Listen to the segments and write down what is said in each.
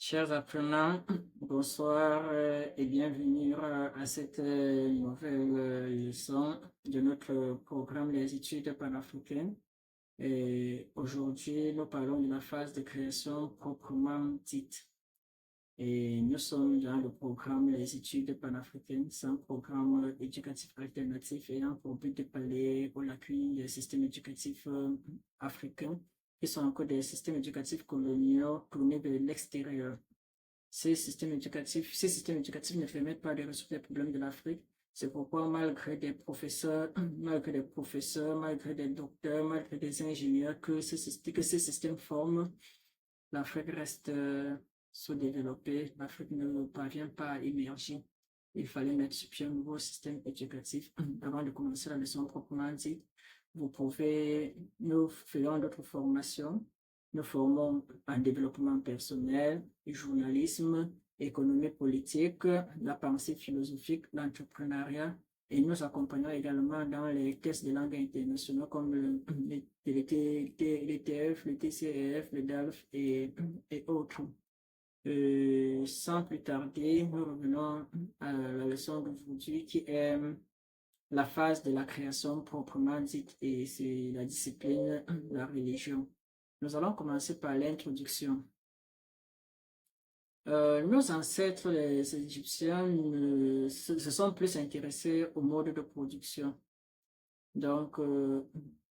Chers apprenants, bonsoir et bienvenue à cette nouvelle leçon de notre programme des études panafricaines. Et aujourd'hui, nous parlons de la phase de création proprement dite. Et nous sommes dans le programme des études panafricaines. C'est un programme éducatif alternatif ayant pour but de pallier aux lacunes des systèmes éducatifs africains, qui sont encore des systèmes éducatifs coloniaux tournés vers l'extérieur. Ces systèmes éducatifs ne permettent pas de résoudre les problèmes de l'Afrique. C'est pourquoi, malgré des professeurs, malgré des docteurs, malgré des ingénieurs que ces systèmes forment, l'Afrique reste sous-développée. L'Afrique ne parvient pas à émerger. Il fallait mettre sur pied un nouveau système éducatif. Avant de commencer la leçon proprement dite, nous faisons d'autres formations. Nous formons en développement personnel, journalisme, économie politique, la pensée philosophique, l'entrepreneuriat, et nous accompagnons également dans les tests de langue internationaux comme l'ETF, le TCEF, le DALF et autres. Sans plus tarder, nous revenons à la leçon d'aujourd'hui qui est la phase de la création proprement dite, et c'est la discipline, la religion. Nous allons commencer par l'introduction. Nos ancêtres, les Égyptiens, se sont plus intéressés au mode de production. Donc,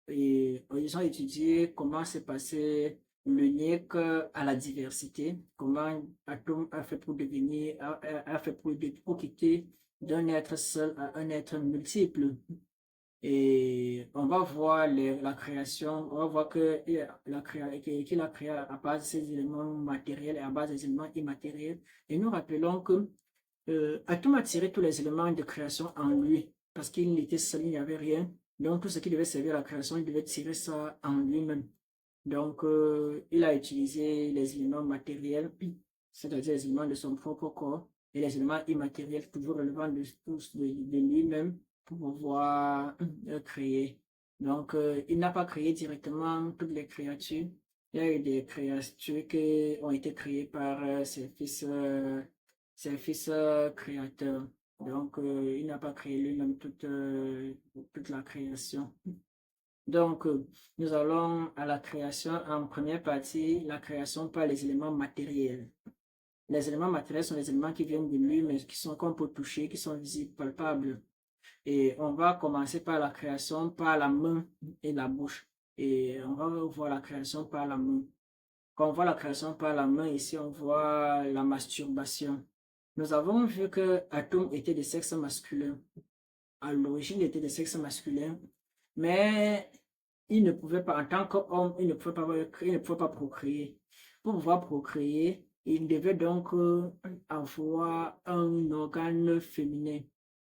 ils ont étudié comment s'est passé l'unique à la diversité, comment Atom a fait pour devenir, a fait pour quitter d'un être seul à un être multiple. Et on va voir la création, on va voir qu'il a créé à base de ces éléments matériels et à base des éléments immatériels. Et nous rappelons que Atom a tiré tous les éléments de création en lui, parce qu'il était seul, il n'y avait rien. Donc tout ce qui devait servir à la création, il devait tirer ça en lui-même. Donc il a utilisé les éléments matériels, c'est-à-dire les éléments de son propre corps, et les éléments immatériels, toujours relevant de lui-même, pour pouvoir créer. Donc, il n'a pas créé directement toutes les créatures. Il y a eu des créatures qui ont été créées par ses fils créateurs. Donc, il n'a pas créé lui-même toute la création. Donc, nous allons à la création en première partie, la création par les éléments matériels. Les éléments matériels sont les éléments qui viennent de lui, mais qu'on peut toucher, qui sont visibles, palpables. Et on va commencer par la création par la main et la bouche. Et on va voir la création par la main. Quand on voit la création par la main, ici on voit la masturbation. Nous avons vu que Atom était de sexe masculin. À l'origine, il était de sexe masculin. Mais il ne pouvait pas, en tant qu'homme, il ne pouvait pas procréer. Pour pouvoir procréer, il devait donc avoir un organe féminin.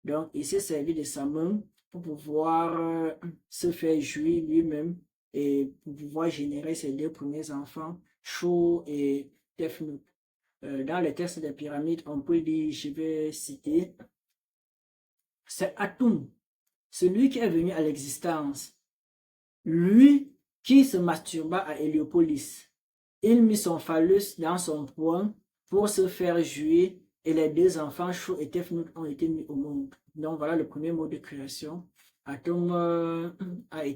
Donc, il s'est servi de sa main pour pouvoir se faire jouir lui-même et pour pouvoir générer ses deux premiers enfants, Chou et Tefnut. Dans les textes des pyramides, on peut dire, je vais citer, c'est Atum, celui qui est venu à l'existence, lui qui se masturba à Héliopolis. Il mit son phallus dans son poing pour se faire jouir et les deux enfants Chou et Tefnut ont été mis au monde. Donc voilà le premier mot de création. Atom a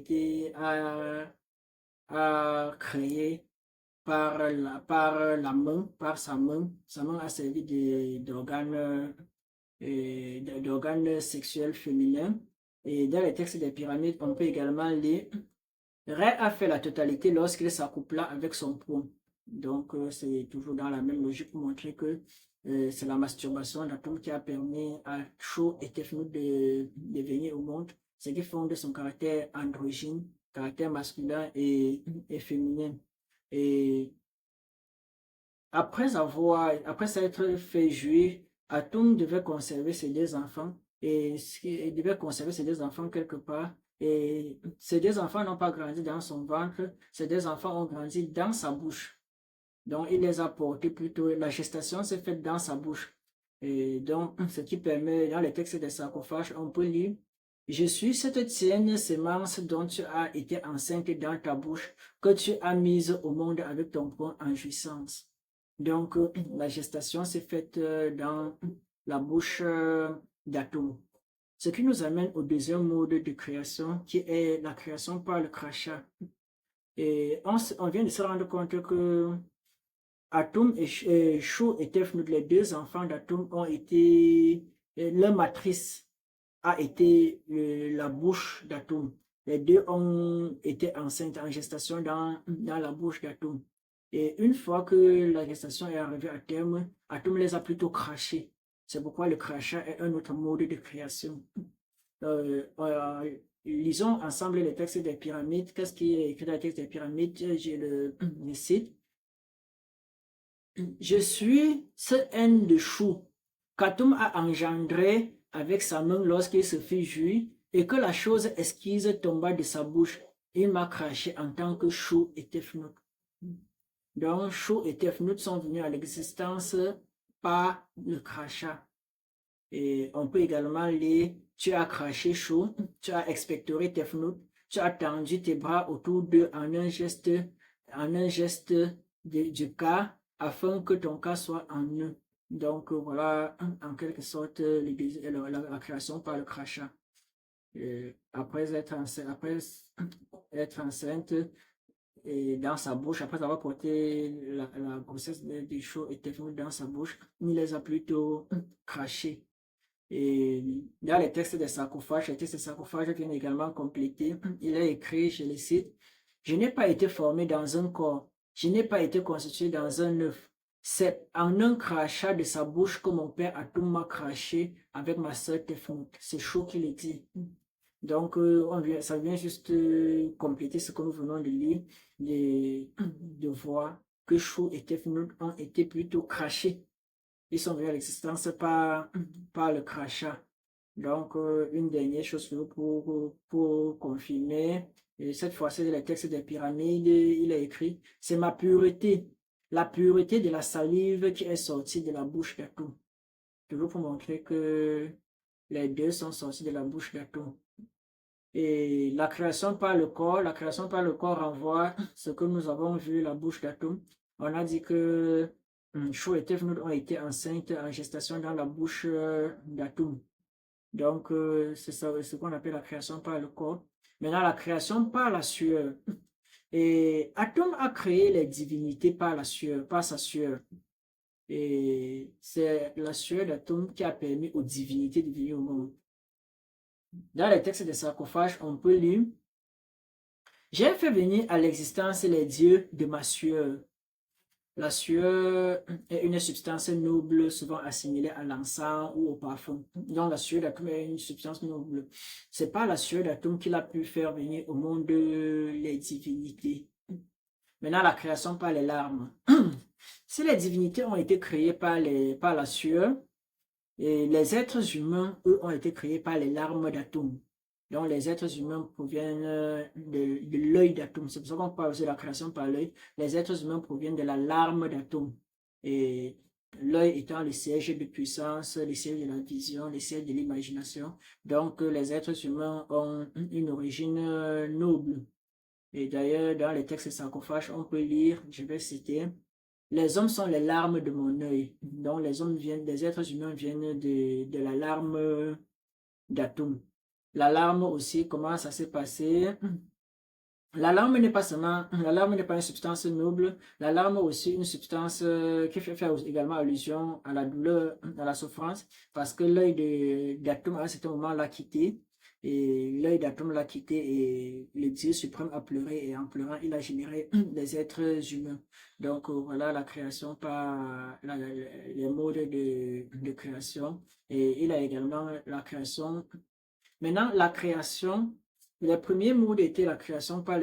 créé par la main, par sa main. Sa main a servi d'organes sexuels féminins. Et dans les textes des pyramides, on peut également lire Ré a fait la totalité lorsqu'il s'accoupla avec son poing. Donc, c'est toujours dans la même logique pour montrer que c'est la masturbation d'Atom qui a permis à Chou et Tefnut de venir au monde, ce qui fonde son caractère androgyne, caractère masculin et féminin. Et après s'être fait jouir, Atom devait conserver ses deux enfants et il devait conserver ses deux enfants quelque part. Et ces deux enfants n'ont pas grandi dans son ventre, ces deux enfants ont grandi dans sa bouche. Donc il les a portés plutôt, la gestation s'est faite dans sa bouche. Et donc, ce qui permet, dans les textes des sarcophages, on peut lire je suis cette tienne sémence dont tu as été enceinte dans ta bouche, que tu as mise au monde avec ton poing en jouissance. Donc, la gestation s'est faite dans la bouche d'Atum. Ce qui nous amène au deuxième mode de création, qui est la création par le crachat. Et on vient de se rendre compte que Atum et Chou et Tefnut, les deux enfants d'Atum, ont été, leur matrice a été la bouche d'Atum. Les deux ont été enceintes en gestation dans la bouche d'Atum. Et une fois que la gestation est arrivée à terme, Atum les a plutôt crachés. C'est pourquoi le crachat est un autre mode de création. Lisons ensemble les textes des pyramides. Qu'est-ce qui est écrit dans les textes des pyramides? J'ai le cite. Je suis ce haine de Chou qu'Atum a engendré avec sa main lorsqu'il se fit jouir et que la chose esquisse tomba de sa bouche. Il m'a craché en tant que Chou et Tefnut. Donc, Chou et Tefnut sont venus à l'existence par le crachat. Et on peut également lire, tu as craché Chou, tu as expectoré Tefnut, tu as tendu tes bras autour d'eux en un geste du cas, afin que ton cas soit en eux. Donc voilà, en quelque sorte, la création par le crachat. Après être enceinte et dans sa bouche, après avoir porté la grossesse des Chou et Tefnut dans sa bouche, il les a plutôt crachés. Et dans les textes des sarcophages viennent également compléter. Il est écrit, je le cite, je n'ai pas été formé dans un corps, je n'ai pas été constitué dans un œuf. C'est en un crachat de sa bouche que mon père Atum m'a craché avec ma sœur Tefnut. C'est chaud qu'il est dit. Donc, ça vient juste compléter ce que nous venons de lire, de voir que Chou et Tefnut ont été plutôt crachés. Ils sont venus à l'existence par le crachat. Donc, une dernière chose pour confirmer, et cette fois-ci, dans les textes des pyramides, il est écrit, c'est ma pureté, la pureté de la salive qui est sortie de la bouche d'Atum. Toujours pour montrer que les deux sont sortis de la bouche d'Atum. Et la création par le corps renvoie ce que nous avons vu, la bouche d'Atum. On a dit que Chou et Tefnut ont été enceintes en gestation dans la bouche d'Atum. Donc, c'est ce qu'on appelle la création par le corps. Maintenant, la création par la sueur. Et Atum a créé les divinités par la sueur, par sa sueur. Et c'est la sueur d'Atum qui a permis aux divinités de venir au monde. Dans les textes des sarcophages, on peut lire « J'ai fait venir à l'existence les dieux de ma sueur. » La sueur est une substance noble, souvent assimilée à l'encens ou au parfum. Donc la sueur d'Atum est une substance noble. C'est pas la sueur d'Atum qu'il a pu faire venir au monde les divinités. Maintenant, la création par les larmes. Si les divinités ont été créées par la sueur, et les êtres humains, eux, ont été créés par les larmes d'Atum. Donc, les êtres humains proviennent de l'œil d'Atum. C'est pour ça qu'on parle aussi de la création par l'œil. Les êtres humains proviennent de la larme d'Atum. Et l'œil étant le siège de puissance, le siège de la vision, le siège de l'imagination. Donc, les êtres humains ont une origine noble. Et d'ailleurs, dans les textes sarcophages, on peut lire, je vais citer, les hommes sont les larmes de mon œil. Donc, les êtres humains viennent de la larme d'Atum. La larme aussi, comment ça s'est passé? La larme n'est pas une substance noble. La larme aussi une substance qui fait également allusion à la douleur, à la souffrance, parce que l'œil d'Atum à un certain moment l'a quitté. Et l'œil d'Atum l'a quitté et le Dieu suprême a pleuré et en pleurant, il a généré des êtres humains. Donc voilà la création par les modes de création. Et il a également la création. Maintenant, la création, les premiers modes étaient la création par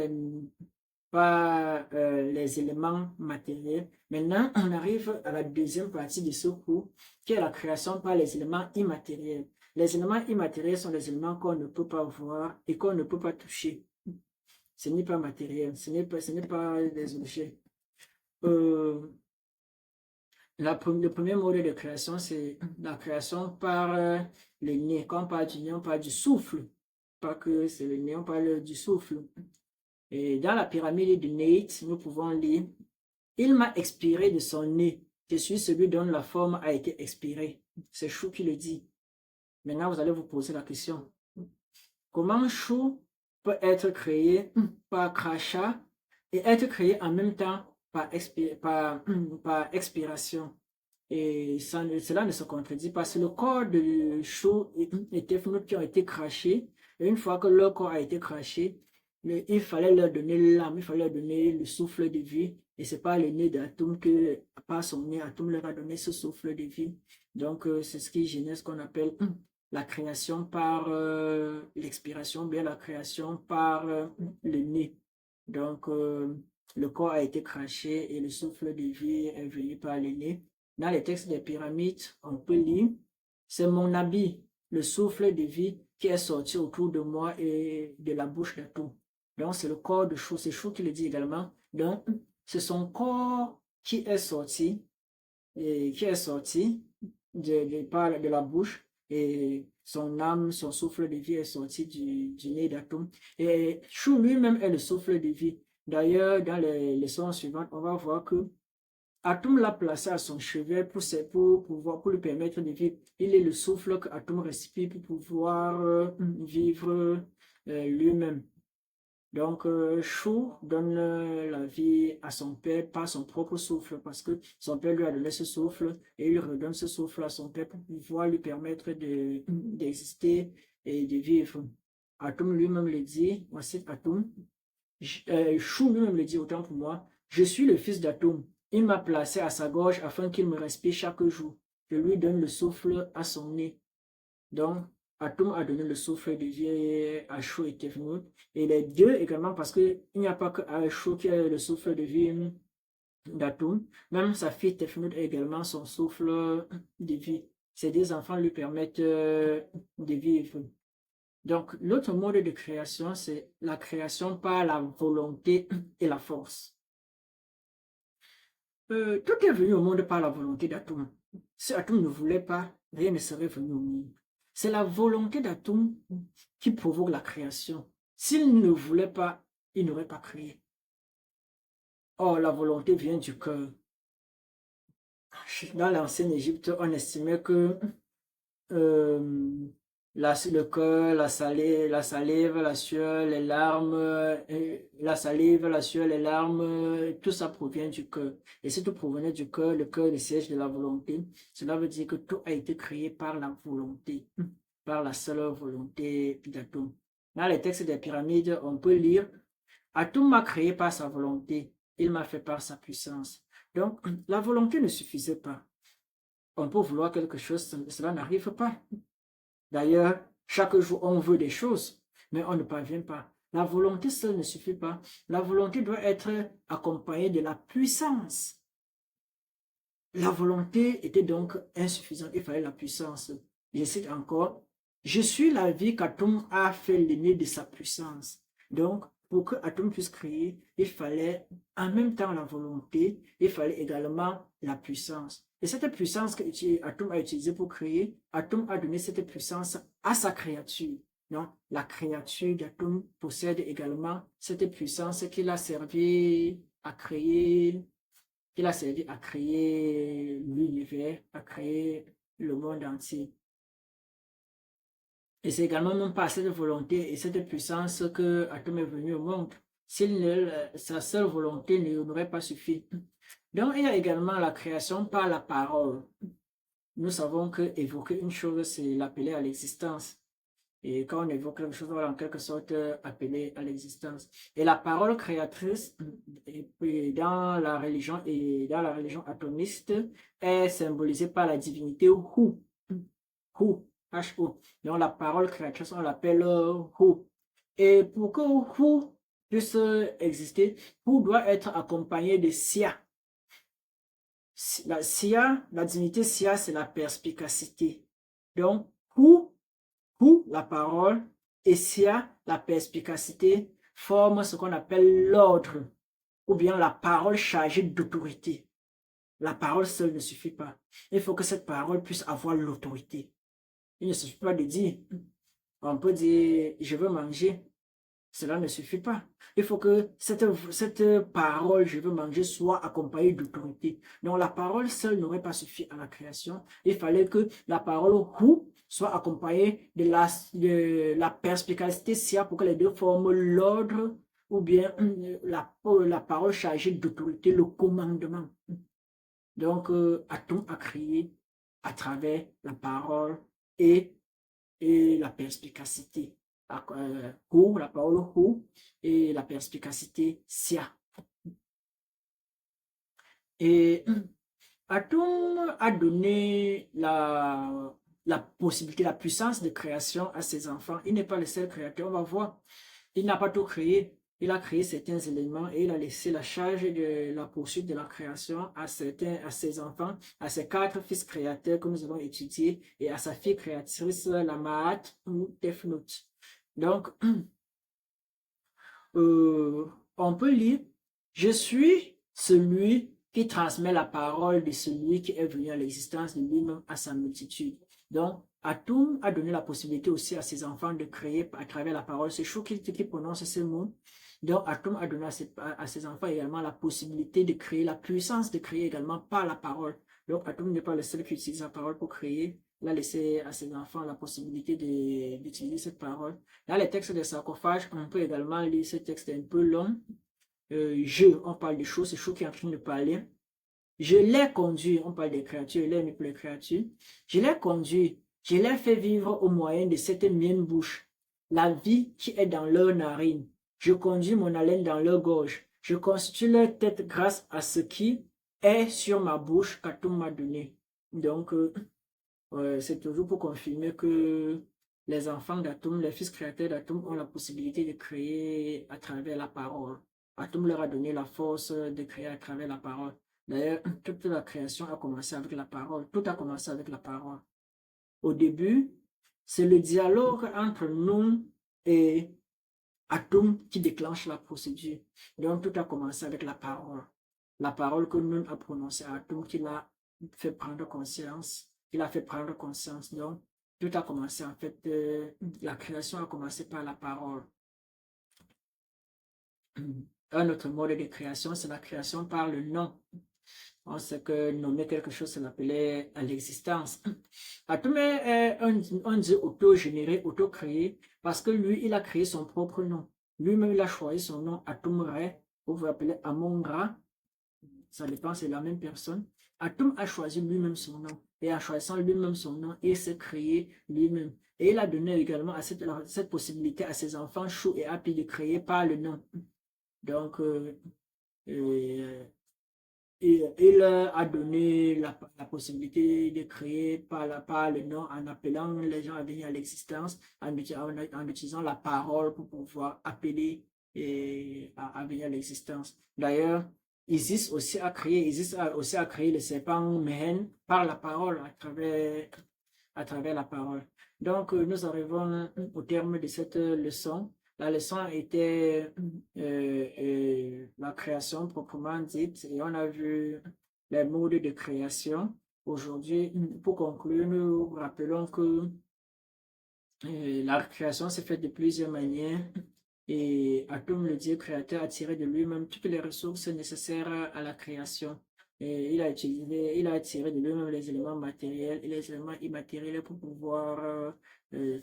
les éléments matériels. Maintenant, on arrive à la deuxième partie de ce cours, qui est la création par les éléments immatériels. Les éléments immatériels sont les éléments qu'on ne peut pas voir et qu'on ne peut pas toucher. Ce n'est pas matériel, ce n'est pas des objets. Le premier mode de création, c'est la création par le nez. Quand on parle du nez, on parle du souffle. Pas que c'est le nez, on parle du souffle. Et dans la pyramide de Neit, nous pouvons lire « Il m'a expiré de son nez Je suis celui dont la forme a été expirée. C'est Chou qui le dit. Maintenant, vous allez vous poser la question. Comment Chou peut être créé par crachat et être créé en même temps par expiration? Et cela ne se contredit pas. C'est le corps de Chou et Tefnut qui ont été crachés. Et une fois que leur corps a été craché, il fallait leur donner l'âme, il fallait leur donner le souffle de vie. Et c'est pas le nez d'Atum que, par son nez, Atum leur a donné ce souffle de vie. Donc, c'est ce qui génère ce qu'on appelle la création par l'expiration, bien la création par le nez. Donc, le corps a été craché et le souffle de vie est venu par le nez. Dans les textes des pyramides, on peut lire, c'est mon habit, le souffle de vie qui est sorti autour de moi et de la bouche d'Atum. Donc, c'est le corps de Chou, c'est Chou qui le dit également. Donc, c'est son corps qui est sorti, de la bouche, et son âme, son souffle de vie est sorti du nez d'Atum. Et Chou lui-même est le souffle de vie. D'ailleurs, dans les leçons suivantes, on va voir que Atum l'a placé à son chevet pour lui permettre de vivre. Il est le souffle que Atum respire pour pouvoir vivre lui-même. Donc, Chou donne la vie à son père par son propre souffle, parce que son père lui a donné ce souffle et il redonne ce souffle à son père pour pouvoir lui permettre d'exister et de vivre. Atum lui-même le dit, voici Atum, Chou lui-même le dit autant pour moi, je suis le fils d'Atum. Il m'a placé à sa gorge afin qu'il me respire chaque jour. Je lui donne le souffle à son nez. Donc, Atum a donné le souffle de vie à Chou et Tefnut. Et les deux également, parce qu'il n'y a pas que Chou qui a le souffle de vie d'Atum. Même sa fille Tefnut a également son souffle de vie. Ces deux enfants lui permettent de vivre. Donc, l'autre mode de création, c'est la création par la volonté et la force. Tout est venu au monde par la volonté d'Atum. Si Atum ne voulait pas, rien ne serait venu au monde. C'est la volonté d'Atum qui provoque la création. S'il ne voulait pas, il n'aurait pas créé. Or, la volonté vient du cœur. Dans l'ancienne Égypte, on estimait que le cœur, la salive, la sueur, les larmes, la salive, la sueur, les larmes, tout ça provient du cœur. Et si tout provenait du cœur, le cœur est le siège de la volonté. Cela veut dire que tout a été créé par la volonté, par la seule volonté d'Atum. Dans les textes des pyramides, on peut lire « Atum m'a créé par sa volonté, il m'a fait par sa puissance ». Donc, la volonté ne suffisait pas. On peut vouloir quelque chose, cela n'arrive pas. D'ailleurs, chaque jour, on veut des choses, mais on ne parvient pas. La volonté seule ne suffit pas. La volonté doit être accompagnée de la puissance. La volonté était donc insuffisante, il fallait la puissance. Je cite encore, « Je suis la vie qu'Atum a fait l'aîné de sa puissance. » Donc, pour que Atum puisse créer, il fallait en même temps la volonté, il fallait également la puissance. Et cette puissance que Atum a utilisée pour créer, Atum a donné cette puissance à sa créature. Donc, la créature d'Atum possède également cette puissance qu'il a servi à créer, l'univers, à créer le monde entier. Et c'est également même par cette volonté et cette puissance que Atum est venu au monde. Sa seule volonté n'aurait pas suffi. Donc, il y a également la création par la parole. Nous savons que évoquer une chose, c'est l'appeler à l'existence. Et quand on évoque quelque chose, on va en quelque sorte appeler à l'existence. Et la parole créatrice, dans la religion atomiste, est symbolisée par la divinité Hu. Hu. H-O. Donc la parole créatrice, on l'appelle Hu. Et pour que Hu puisse exister, Hu doit être accompagné de Sia. La divinité Sia, c'est la perspicacité. Donc, Hu, la parole, et Sia, la perspicacité, forment ce qu'on appelle l'ordre, ou bien la parole chargée d'autorité. La parole seule ne suffit pas. Il faut que cette parole puisse avoir l'autorité. Il ne suffit pas de dire, on peut dire, je veux manger. cela ne suffit pas. Il faut que cette parole, je veux manger, soit accompagnée d'autorité. Donc la parole seule n'aurait pas suffi à la création. Il fallait que la parole who soit accompagnée de la perspicacité sia pour que les deux forment l'ordre ou bien la parole chargée d'autorité, le commandement. Donc Atom a créé à travers la parole et la perspicacité. Who, la parole who et la perspicacité sia. Et Atom a donné la possibilité, la puissance de création à ses enfants. Il n'est pas le seul créateur, on va voir. Il n'a pas tout créé. Il a créé certains éléments et il a laissé la charge de la poursuite de la création à ses enfants, à ses 4 fils créateurs que nous avons étudiés et à sa fille créatrice, la Maat ou Tefnut. Donc, on peut lire, je suis celui qui transmet la parole de celui qui est venu à l'existence de lui-même à sa multitude. Donc, Atum a donné la possibilité aussi à ses enfants de créer à travers la parole. C'est Chou qui prononce ces mots. Donc, Atum a donné à ses enfants également la possibilité de créer, la puissance de créer également par la parole. Donc, Atum n'est pas le seul qui utilise la parole pour créer. Il a laissé à ses enfants la possibilité d'utiliser cette parole. Dans les textes des sarcophages, on peut également lire ce texte un peu long. On parle de choses, c'est Chou qui est en train de parler. Je l'ai conduit, on parle des créatures, il est mis pour les créatures. Je l'ai conduit, je l'ai fait vivre au moyen de cette mienne bouche, la vie qui est dans leur narine. Je conduis mon haleine dans leur gorge. Je constitue leur tête grâce à ce qui est sur ma bouche qu'Atum m'a donné. Donc, c'est toujours pour confirmer que les enfants d'Atum, les fils créateurs d'Atum ont la possibilité de créer à travers la parole. Atum leur a donné la force de créer à travers la parole. D'ailleurs, toute la création a commencé avec la parole. Tout a commencé avec la parole. Au début, c'est le dialogue entre nous et Atum qui déclenche la procédure. Donc, tout a commencé avec la parole. La parole que nous a prononcée à Atum qui l'a fait prendre conscience. Il a fait prendre conscience. Donc, tout a commencé en fait, la création a commencé par la parole. Un autre mode de création, c'est la création par le nom. On sait que nommer quelque chose, c'est l'appeler à l'existence. Atum est un Dieu auto-généré, auto-créé, parce que lui, il a créé son propre nom. Lui-même, il a choisi son nom, Atum-Re, ou vous l'appelez Amon-Ra. Ça dépend, c'est la même personne. Atum a choisi lui-même son nom. Et en choisissant lui-même son nom, il s'est créé lui-même. Et il a donné également à cette possibilité à ses enfants, Chou et Api, de créer par le nom. Donc, il a donné la possibilité de créer par le nom en appelant les gens à venir à l'existence, en utilisant la parole pour pouvoir appeler à venir à l'existence. D'ailleurs, Isis a aussi créé le serpent Mehen par la parole, à travers la parole. Donc, nous arrivons au terme de cette leçon. La leçon était la création proprement dite et on a vu les modes de création. Aujourd'hui, pour conclure, nous rappelons que la création s'est faite de plusieurs manières et Atum, le Dieu créateur, a tiré de lui-même toutes les ressources nécessaires à la création. Et il a tiré de lui-même les éléments matériels et les éléments immatériels pour pouvoir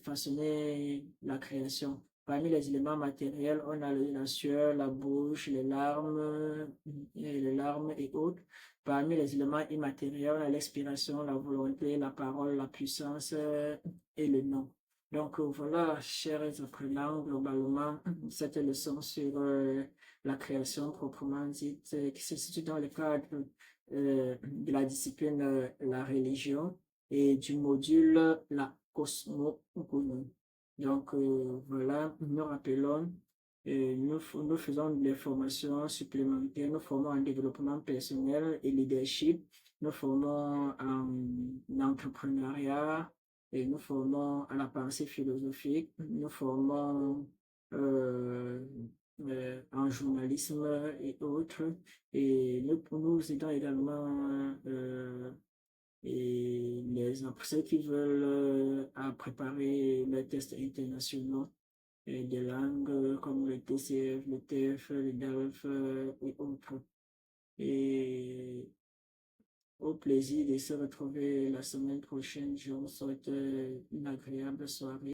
façonner la création. Parmi les éléments matériels, on a la sueur, la bouche, les larmes et autres. Parmi les éléments immatériels, on a l'expiration, la volonté, la parole, la puissance et le nom. Donc voilà, chers apprenants, globalement, cette leçon sur la création proprement dite, qui se situe dans le cadre de la discipline la religion et du module la cosmogonie. Donc voilà, nous rappelons, nous faisons des formations supplémentaires, nous formons en développement personnel et leadership, nous formons en entrepreneuriat, et nous formons à la pensée philosophique, nous formons en journalisme et autres, et nous aidons également ceux qui veulent à préparer les tests internationaux. des langues comme le TCF, le TF, le DALF et autres. Et au plaisir de se retrouver la semaine prochaine. Je vous souhaite une agréable soirée.